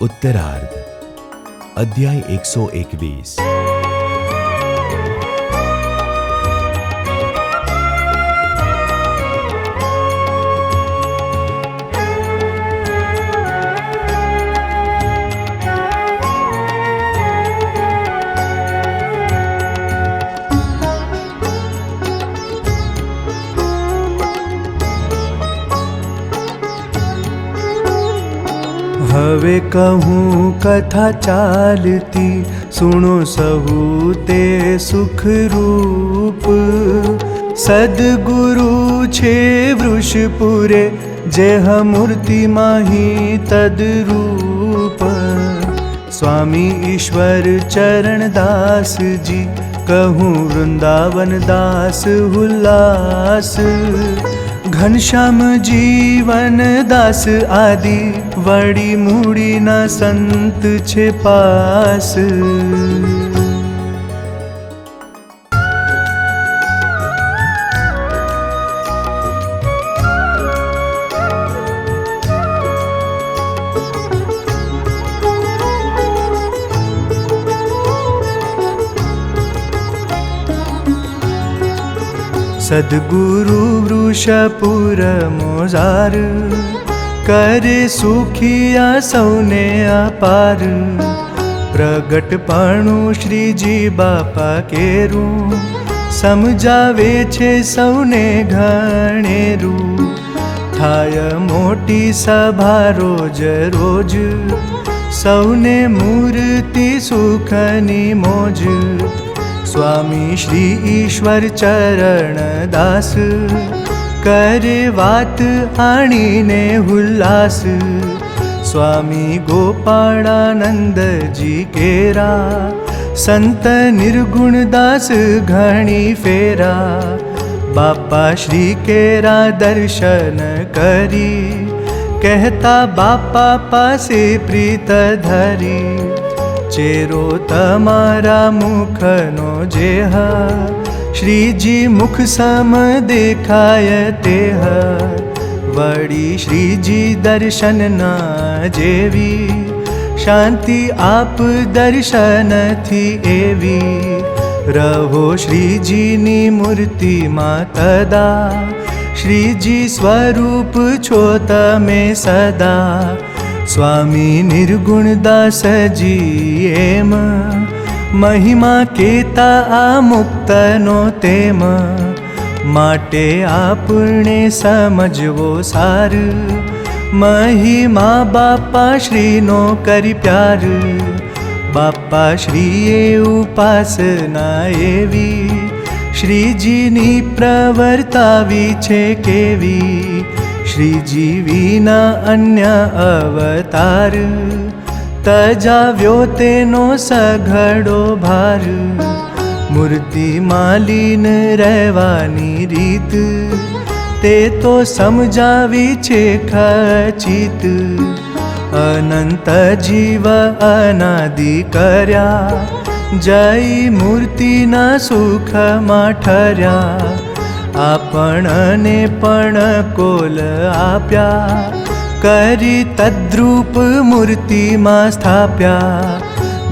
उत्तरार्ध अध्याय 121। हवे कहूँ कथा चालती, सुनो सहु ते सुख रूप। सद्गुरु छे वृषपुरे, जेह मूर्ति माही तद्रूप। स्वामी ईश्वर चरण दास जी, कहूँ वृंदावन दास हुल्लास। घनश्याम जीवन दास आदि, वड़ी मूड़ी ना संत छे पास। सद्गुरु वृषपुर मोजार, करे सुखिया सौने अपार। प्रगटपणु श्रीजी बापा केरू, समझावे छे सौने घणेरू। थाय मोटी सभा रोज रोज, सौने मूर्ति सुखनी मोज। स्वामी श्री ईश्वर चरण दास, करे वात आणीने हुल्लास। स्वामी गोपाळानंद जी केरा, संत निर्गुण दास घणी फेरा। बापा श्री केरा दर्शन करी, कहता बापा पासे प्रीत धरी। चेरो तमारा मुखनो जेह, श्रीजी मुख सम देखाय तेह। वड़ी श्रीजी दर्शन ना जेवी, शांति आप दर्शन थी एवी। रहो श्रीजी नी मूर्ति मा तदा, श्रीजी स्वरूप छो तमे सदा। स्वामी निर्गुण दास जी एम, महिमा केता आ मुक्तनो तेम। माटे आपणे समजवो सार, महिमा बापा श्रीनो करी प्यार। बापा श्रीए उपासना एवी, श्रीजीनी प्रवर्तावी छे केवी। श्रीजी विना अन्य अवतार, तजाव्यो तेनो सघड़ो भार। मूर्ति मालीन रहवानी रीत, ते तो समझावी छे खचित। अनंत जीव अनादि कर्या, जय मूर्ति ना सुख मा ठर्या। आपणने पण कोल आप्या, करी तद्रूप मूर्ति मा स्थाप्या।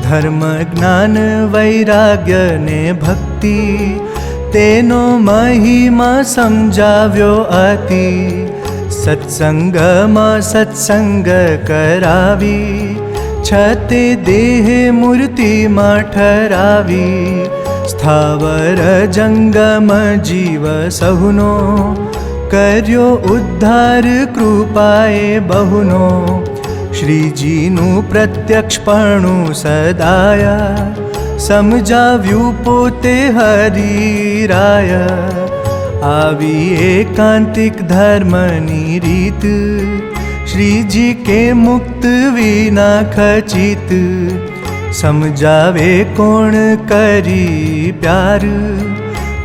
धर्म ज्ञान वैराग्य ने भक्ति, तेनो महिमा समझाव्यो अति। सत्संग मा सत्संग करावी, छते देह मूर्ति मा ठरावी। स्थावर जंगम जीव सहुनो, कर्यो उद्धार कृपाए बहुनो। श्रीजीनु प्रत्यक्षपणु सदाया, समझाव्यु पोते हरिराय। आवी एकांतिक धर्मनी रीत, श्रीजी के मुक्त विना खचित। समझावे कोण करी प्यार,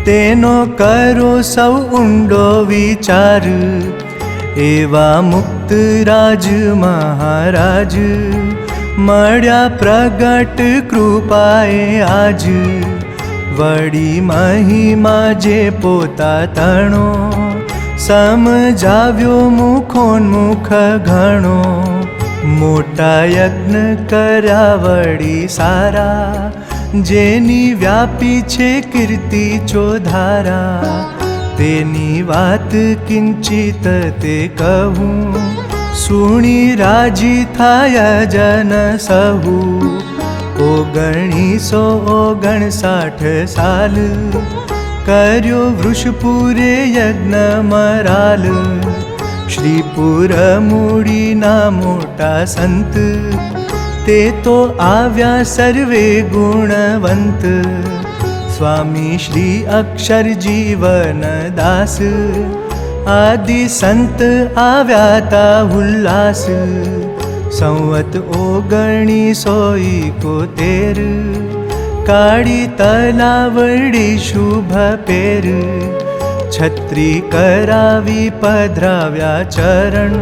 तेनो करो सौ ऊंडो विचार। एवा मुक्त राज महाराज, मळ्या प्रगट कृपाए आज। वड़ी महिमा जे पोता तणो, समझाव्यो मुखोन्मुख घणो। મોટા યજ્ઞ કર્યા વળી સારા, જેની વ્યાપી છે કીર્તિ ચોધારા. તેની વાત કિંચિત તે કહું, સુણી રાજી થાય જન સહુ. 1959 સાલ કર્યો વૃષપુરે યજ્ઞ મરાલ. શ્રીપુર મૂડીના મોટા સંત, તે તો આવ્યા સર્વે ગુણવંત. સ્વામી શ્રી અક્ષર જીવન દાસ, આદિ સંત આવ્યા તા ઉલ્લાસ. સંવત 1971 કાળી તલાવડી શુભ પેર. છત્રી કરાવી પધરાવ્યા ચરણ,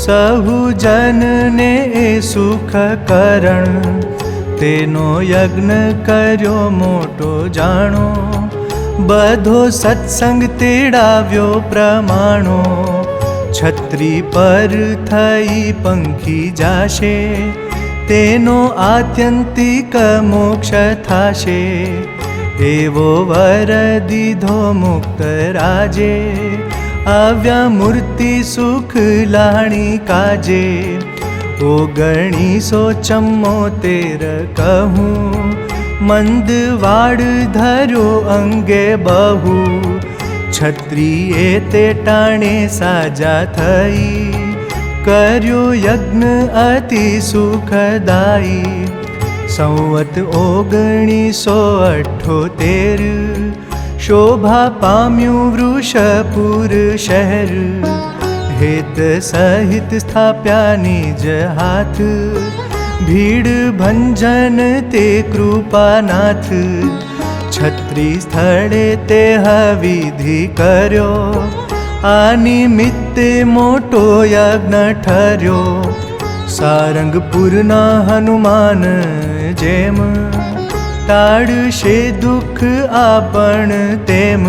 સહુ જનને એ સુખ કરણ. તેનો યજ્ઞ કર્યો મોટો જાણો, બધો સત્સંગ તેડાવ્યો પ્રમાણો. છત્રી પર થઈ પંખી જાશે, તેનો આત્યંતિક મોક્ષ થાશે. એવો વર દીધો મુક્ત રાજે, આવ્યા મૂર્તિ સુખ લાણી કાજે. 1974 કહું, મંદવાડ ધર્યો અંગે બહુ. છત્રીએ તે ટાણે સાજા થઈ, કર્યો યજ્ઞ અતિ સુખદાયી. સંવત 1978 શોભા પામ્યું વૃષપુર શહેર. હેત સહિત સ્થાપ્યા નિજ હાથ, ભીડ ભંજન તે કૃપાનાથ. છત્રી સ્થળે તે વિધિ કર્યો, આ નિમિત્તે મોટો યજ્ઞ ઠર્યો. સારંગપુરના હનુમાન જેમ, ટાળશે દુઃખ આપણ તેમ.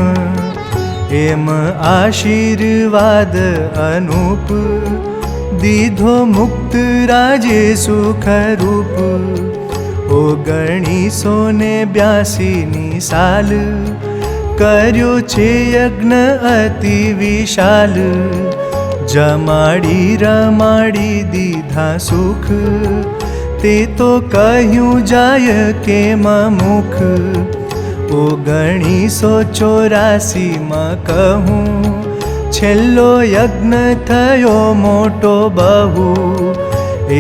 એમ આશીર્વાદ અનુપ, દીધો મુક્ત રાજે સુખરૂપ. 1982 સાલ કર્યો છે યજ્ઞ અતિ વિશાલ. જમાડી રમાડી દીધા સુખ, તે તો કહ્યું જાય કેમ મુખ. 1984 કહું, છેલ્લો યજ્ઞ થયો મોટો બહુ.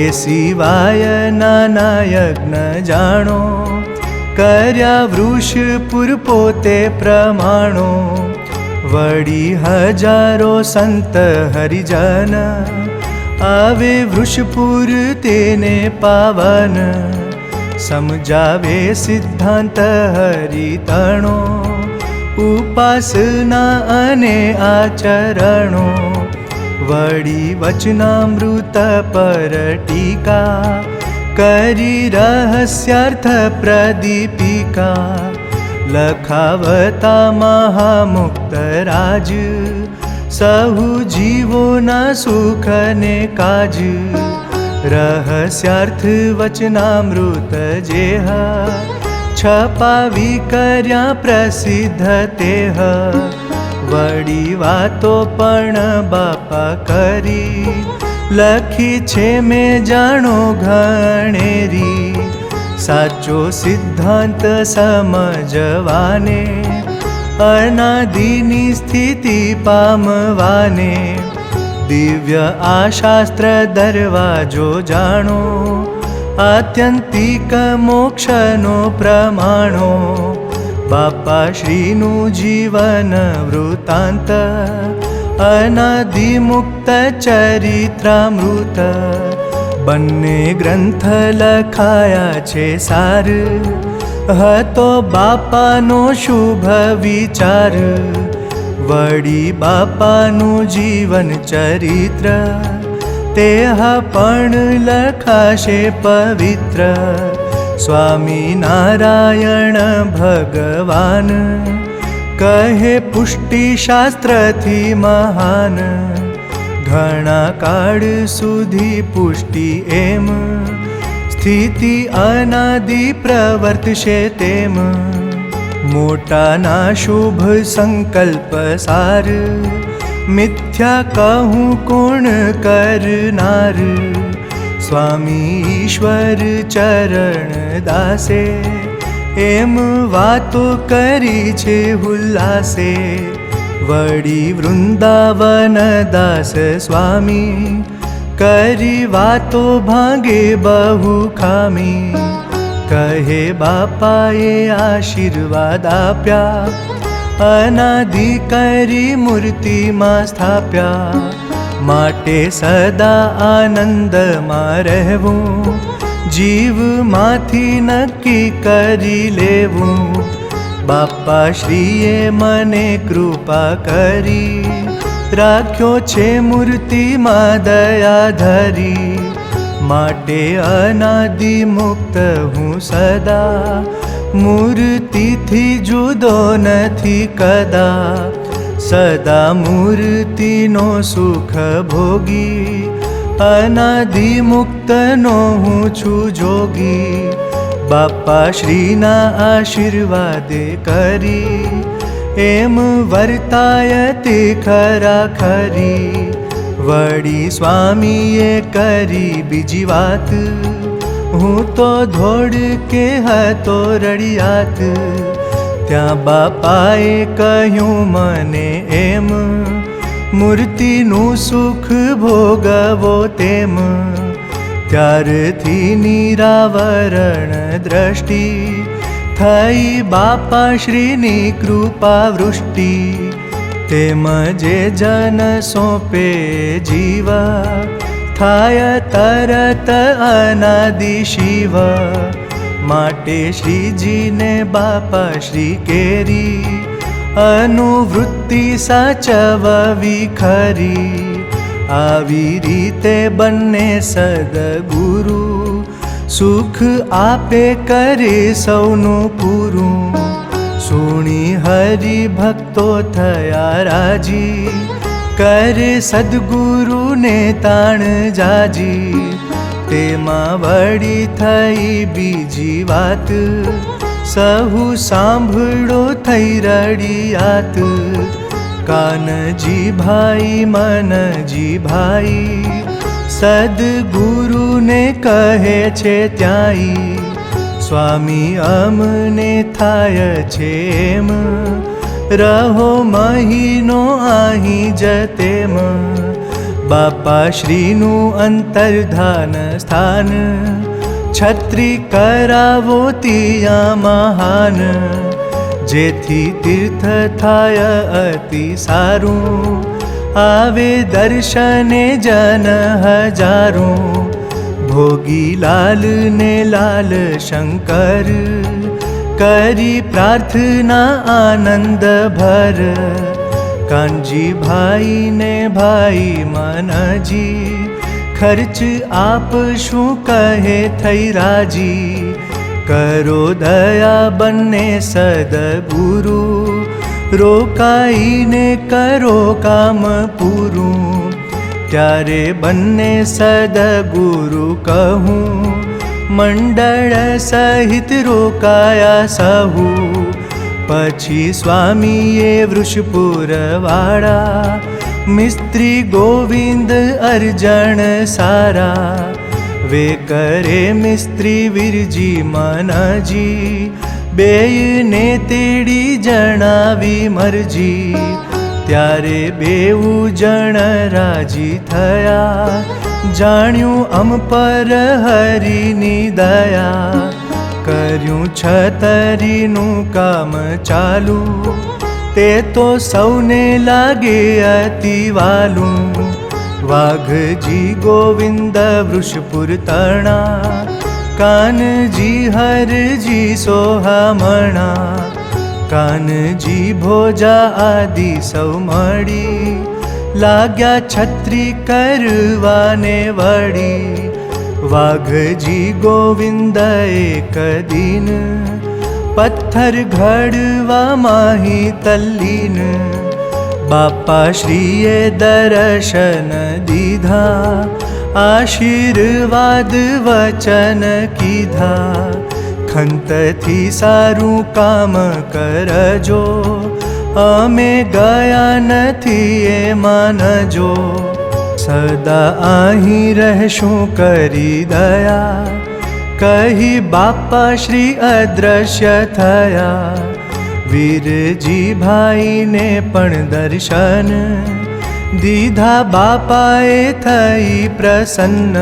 એ સિવાય નાના યજ્ઞ જાણો, કર્યા વૃષપુર પોતે પ્રમાણો. વળી હજારો સંત હરિજન, આવે વૃષપુર તેને પાવન. સમજાવે સિદ્ધાંત હરિતણો, ઉપાસના અને આચરણો. વળી વચનામૃત પર ટીકા, કરી રહસ્યાર્થ પ્રદીપિકા. લખાવતા મહામુક્ત રાજ, સહુ જીવોના સુખ ને કાજ. રહસ્યાર્થ વચનામૃત જેહ, છપાવી કર્યા પ્રસિદ્ધ તેહ. વળી વાતો પણ બાપા કરી, લખી છે મેં જાણો ઘણેરી. સાચો સિદ્ધાંત સમજવાને, અનાદિની સ્થિતિ પામવાને. દિવ્ય આ શાસ્ત્ર દરવાજો જાણો, આત્યંતિક મોક્ષનો પ્રમાણો. બાપા શ્રીનું જીવન વૃત્તાંત, અનાદિમુક્ત ચરિત્રામૃત. બંને ગ્રંથ લખાયા છે સાર, હતો બાપાનો શુભ વિચાર. વળી બાપાનું જીવન ચરિત્ર, તે પણ લખાશે પવિત્ર. સ્વામી નારાયણ ભગવાન, કહે પુષ્ટિ શાસ્ત્રથી મહાન. ઘણા કાળ સુધી પુષ્ટિ એમ સ્થિતિ અનાદિ પ્રવર્તશે તેમ મોટાના શુભ સંકલ્પ સાર મિથ્યા કહું કોણ કરનાર સ્વામી ઈશ્વર ચરણ દાસે એમ વાતો કરી છે હુલ્લાસે વળી વૃંદાવન દાસ સ્વામી કરી વાતો ભાંગે બહુ ખામી કહે બાપાએ આશીર્વાદ આપ્યા અનાદિ કરી મૂર્તિમાં સ્થાપ્યા માટે સદા આનંદમાં રહેવું જીવમાંથી નક્કી કરી લેવું બાપા શ્રીએ મને કૃપા કરી રાખ્યો છે મૂર્તિમાં દયા ધરી માટે અનાદિ મુક્ત હું સદા મૂર્તિથી જુદો નથી કદા સદા મૂર્તિનો સુખ ભોગી અનાદિ મુક્તનો હું છું જોગી બાપા શ્રીના આશીર્વાદે કરી એમ વર્તાય તે ખરા ખરી વળી સ્વામીએ કરી બીજી વાત હું તો ધોળ કે હતો રડિયાત ત્યાં બાપાએ કહ્યું મને એમ મૂર્તિનું સુખ ભોગવો તેમ ત્યારથી નિરાવરણ દ્રષ્ટિ થઈ બાપા શ્રીની કૃપા વૃષ્ટિ તેમ જે જન સોંપે જીવા થાય તરત અનાદિ શિવ માટે શ્રીજીને બાપા શ્રી કેરી અનુવૃત્તિ સાચવવી ખરી આવી રીતે બંને સદગુરુ સુખ આપે કરે સૌનું પૂરું સુણી હરિ ભક્તો થયા રાજી કરે સદગુરુને તાણ જાજી તેમાં વળી થઈ બીજી વાત સહુ સાંભળો થઈ રડિયાત કાનજી ભાઈ મનજી ભાઈ સદગુરુને કહે છે ત્યાંઈ સ્વામી અમને થાય છે એમ રહો મહિનો અહીં જ તેમ બાપા શ્રીનું અંતર્ધાન સ્થાન છત્રી કરાવો ત્યાં મહાન જેથી તીર્થ થાય અતિ સારું આવે દર્શને જન હજારું ભોગી લાલને લાલ શંકર કરી પ્રાર્થના આનંદ ભર કાનજી ભાઈને ભાઈ મનજી ખર્ચ આપશું કહે થઈ રાજી કરો દયા બંને સદગુરુ રોકાઈને કરો કામ પૂરું ત્યારે બંને સદગુરુ કહું મંડળ સહિત રોકાયા સહુ પછી સ્વામીએ વૃષપુર વાળા મિસ્ત્રી ગોવિંદ અર્જણ સારા વે કરે મિસ્ત્રી વિરજી મનજી બેયને તેડી જણાવી મરજી ત્યારે બેઉ જણ રાજી થયા જાણ્યું અમ પર હરિની દયા કર્યું છતરીનું કામ ચાલુ તે તો સૌને લાગે અતિ વાલું વાઘજી ગોવિંદ વૃષપુર તણા કાનજી હરજી સોહામણા કાનજી ભોજા આદિ સૌ મળી લાગ્યા છત્રી કરવાને વળી વાઘજી ગોવિંદ એક દિન પથ્થર ઘડવા માહી તલ્લીન બાપાશ્રીએ દર્શન દીધા, આશીર્વાદ વચન કીધા, ખંતથી સારું કામ કરજો, અમે ગયા નથી એ માનજો, સદા અહીં રહેશું કરી દયા, કહી બાપાશ્રી અદ્રશ્ય થયા, વીરજી ભાઈને પણ દર્શન દીધા, બાપાએ થઈ પ્રસન્ન,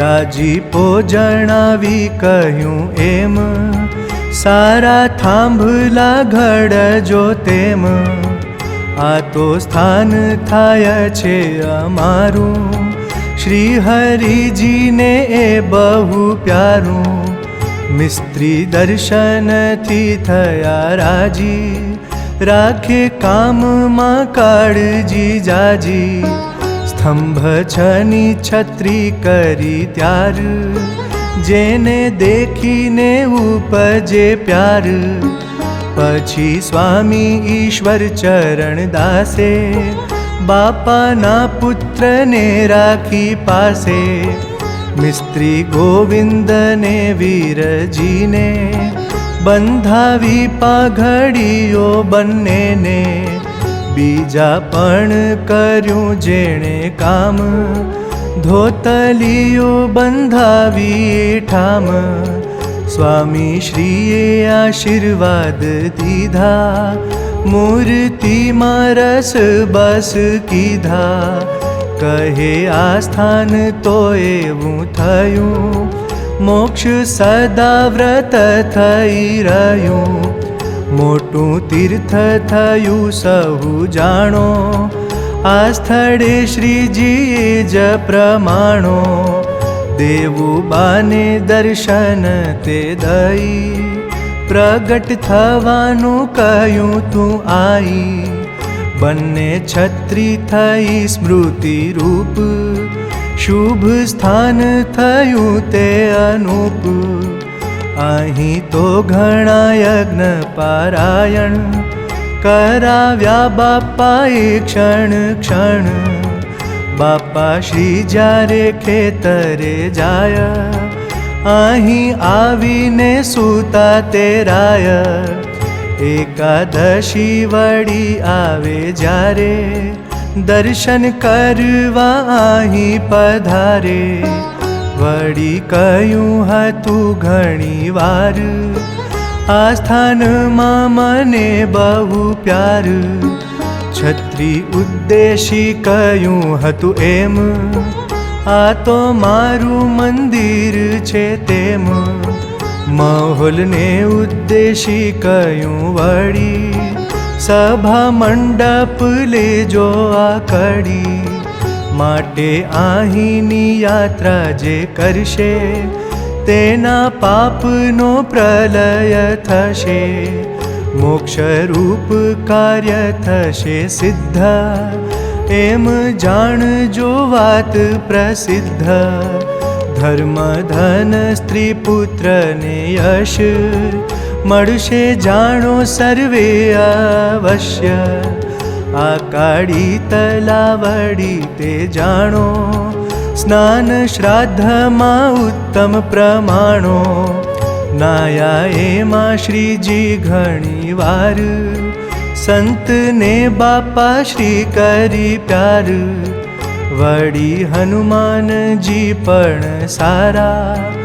રાજીપો જણાવી કહ્યું એમ, સારા થાંભલા ઘડજો તેમ, આ તો સ્થાન થાય છે અમારું, શ્રી હરિજીને એ બહુ પ્યારું, મિસ્ત્રી દર્શનથી થયા રાજી, રાખે કામમાં કાળજી જાજી, સ્તંભ છની છત્રી કરી ત્યાર, જેને દેખીને ઉપજે પ્યાર, પછી સ્વામી ઈશ્વર ચરણ દાસે, બાપાના પુત્રને રાખી પાસે, મિસ્ત્રી ગોવિંદને વીરજીને, બંધાવી પાઘડીઓ બંનેને, બીજા પણ કર્યું જેણે કામ, ધોતલીઓ બંધાવી ઠામ, સ્વામી શ્રીએ આશીર્વાદ દીધા, મૂર્તિમાં રસ બસ કીધા, કહે આ સ્થાન તો એવું થયું, મોક્ષ સદા વ્રત થઈ રહ્યું, મોટું તીર્થ થયું સહુ જાણો, આ સ્થળે શ્રીજીએ જ પ્રમાણો, દેવું બાને દર્શન તે દઈ, પ્રગટ થવાનું કહ્યું તું આઈ, બંને છત્રી થઈ સ્મૃતિ રૂપ, શુભ સ્થાન થયું તે અનુપ, અહીં તો ઘણા યજ્ઞ પારાયણ, કરાવ્યા બાપાએ ક્ષણ ક્ષણ, બાપા શ્રી જ્યારે ખેતરે જાય, અહીં આવીને સૂતા તે રાય, એકાદશી વળી આવે જ્યારે, દર્શન કરવા અહીં પધારે, વળી કહ્યું હતું ઘણી વાર, આ સ્થાનમાં મને બહુ પ્યાર, છત્રી ઉદ્દેશી કહ્યું હતું એમ, આ તો મારું મંદિર છે તેમ, માહોલને ઉદ્દેશી કહ્યું વળી, સભા મંડપ લેજો આ કડી, માટે અહીંની યાત્રા જે કરશે, તેના પાપનો પ્રલય થશે, મોક્ષરૂપ કાર્ય થશે સિદ્ધ, એમ જાણજો વાત પ્રસિદ્ધ, ધર્મ ધન સ્ત્રી પુત્રને યશ, મળશે જાણો સર્વે અવશ્ય, આ કાળી તલાવડી તે જાણો, સ્નાન શ્રાદ્ધમાં ઉત્તમ પ્રમાણો, નાયા એમાં શ્રીજી ઘણી વાર, સંતને બાપા શ્રી કરી પ્યાર, વળી હનુમાનજી પણ સારા,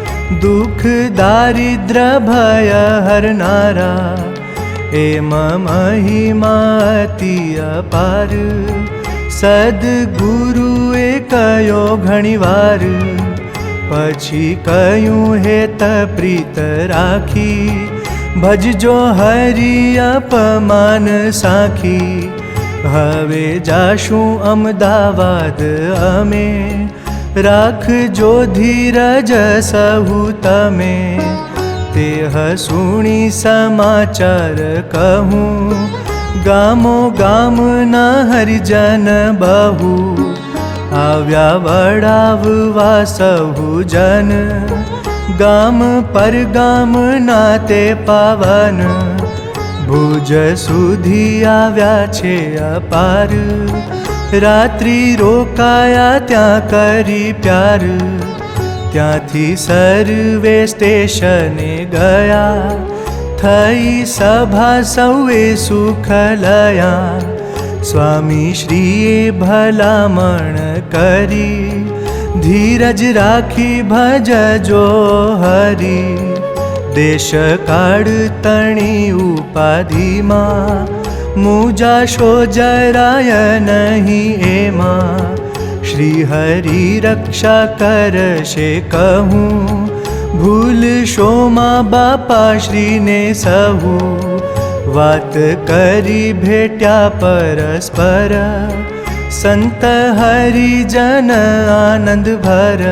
દુઃખ દારિદ્ર ભય હરનારા, એમ મહિમા અતિ અપાર, સદગુરુએ કહ્યો ઘણી વાર, પછી કહ્યું હેત પ્રીત રાખી, ભજજો હરિ અપમાન સાખી, હવે જાશું અમદાવાદ અમે, રાખજો ધીરજ સહુ તમે, તે હસુણી સમાચાર કહું, ગામો ગામના હરિજન બહુ, આવ્યા વડાવવા સહુ જન, ગામ પર ગામના તે પાવન, ભુજ સુધી આવ્યા છે અપાર, રાત્રિ રોકાયા ત્યાં કરી પ્યાર, ત્યાંથી સર્વે સ્ટેશને ગયા, થઈ સભા સૌએ સુખ લયા. સ્વામી શ્રીએ ભલામણ કરી, ધીરજ રાખી ભજજો હરી. દેશ કાળ તણી ઉપાધિમાં, મૂજાશો જરાય નહીં એમાં. શ્રી હરિ રક્ષા કરશે કહું, ભૂલશો માં બાપા શ્રીને સહુ. વાત કરી ભેટ્યા પરસ્પર, સંત હરિજન આનંદ ભર.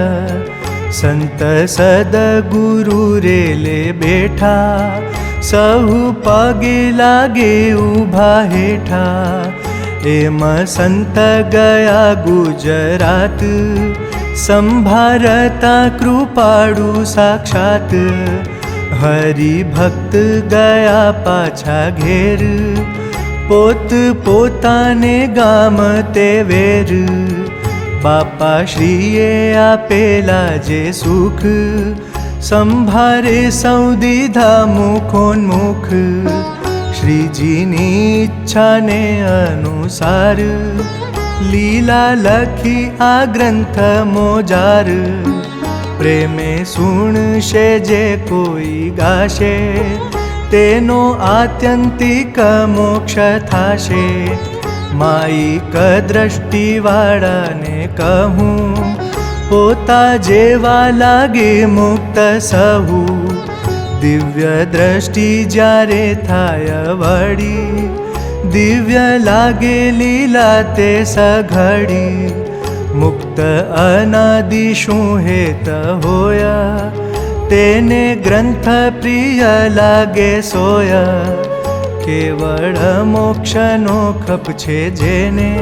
સંત સદગુરુ રેલે બેઠા, સહુ પગે લાગે ઊભા હેઠા. એમ સંત ગયા ગુજરાત, સંભારતા કૃપાળુ સાક્ષાત. હરિભક્ત ગયા પાછા ઘેર, પોત પોતાને ગામ તે વેર. બાપા શ્રીએ આપેલા જે સુખ, સંભારે સૌ દીધા મુખોન્મુખ. શ્રીજીની ઈચ્છાને અનુસાર, લીલા લખી આ ગ્રંથ મોજાર. પ્રેમે સુણશે જે કોઈ ગાશે, તેનો આત્યંતિક મોક્ષ થાશે. માઈક દ્રષ્ટિવાળાને કહું, પોતા જેવા લાગે મુક્ત સહુ. દિવ્ય દ્રષ્ટિ જ્યારે થાય વળી, દિવ્ય લાગે લીલા તે સઘડી. મુક્ત અનાદિ શું હેત હોયા, તેને ગ્રંથ પ્રિય લાગે સોયા. કેવળ મોક્ષનો ખપ છે જેને,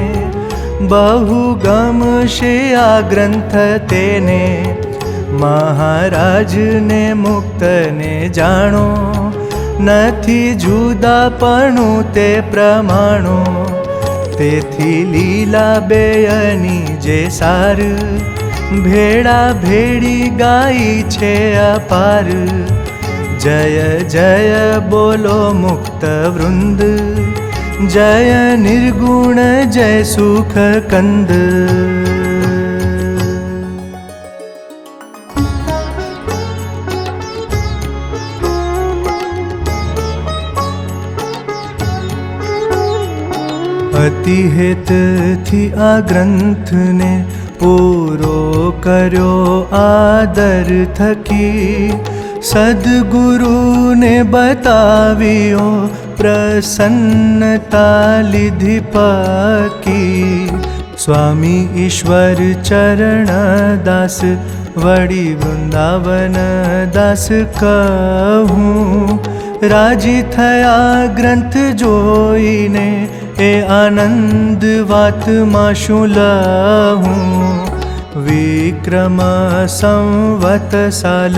બહુ ગમશે આ ગ્રંથ તેને. મહારાજને મુક્તને જાણો, નથી જુદાપણું તે પ્રમાણો. તેથી લીલા બેયની જે સાર, ભેળા ભેળી ગાઈ છે અપાર. જય જય બોલો મુક્ત વૃંદ, જય નિર્ગુણ જય સુખ કંદ. અતિ હેતથી આ ગ્રંથને પૂરો કર્યો આદર થકી. સદગુરુને બતાવ્યો પ્રસન્નતા લીધી પાકી. સ્વામી ઈશ્વર ચરણ દાસ, વળી વૃંદાવન દાસ કહું. રાજી થયા ગ્રંથ જોઈને, એ આનંદ વાતમાં શું લહું. વિક્રમ સંવત સાલ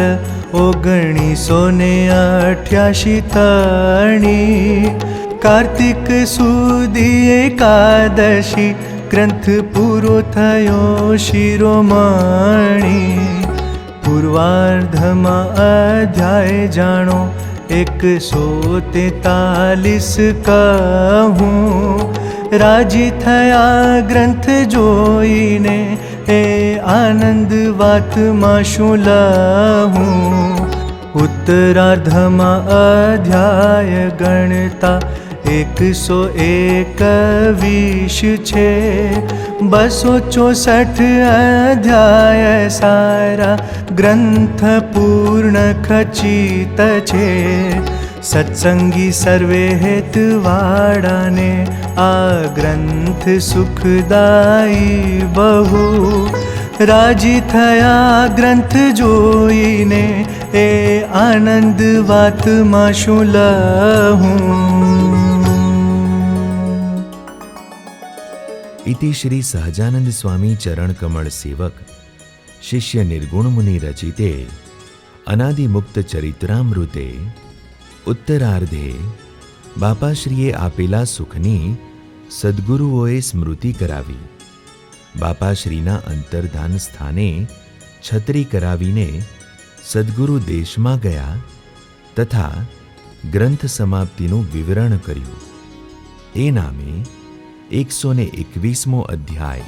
1988 તણી. કાર્તિક સુધી એકાદશી, ગ્રંથ પૂરો થયો શિરોમણી. પૂર્વાર્ધમાં અધ્યાય જાણો, 143 કહું. રાજી થયા ગ્રંથ જોઈને, એ આનંદ વાતમાં શું લહું. ઉત્તરાર્ધમાં અધ્યાય ગણતા 121 છે. 264 અધ્યાય સારા, ગ્રંથ પૂર્ણ ખચિત છે. સત્સંગી સર્વે હેતવાળાને, આ ગ્રંથ સુખદાયી બહુ. રાજી થયા ગ્રંથ જોઈને, એ આનંદ વાતમાં શું લહું. ઇતિ શ્રી સહજાનંદ સ્વામી ચરણ કમળ સેવક શિષ્ય નિર્ગુણ મુનિ રચિતે અનાદિમુક્ત ચરિત્રામૃતે ઉત્તરાર્ધે બાપાશ્રીએ આપેલા સુખની સદ્ગુરુઓએ સ્મૃતિ કરાવી. બાપાશ્રીના અંતર્ધાન સ્થાને છત્રી કરાવીને સદ્ગુરુ દેશમાં ગયા તથા ગ્રંથ સમાપ્તિનું વિવરણ કર્યું. એ નામે 121મો અધ્યાય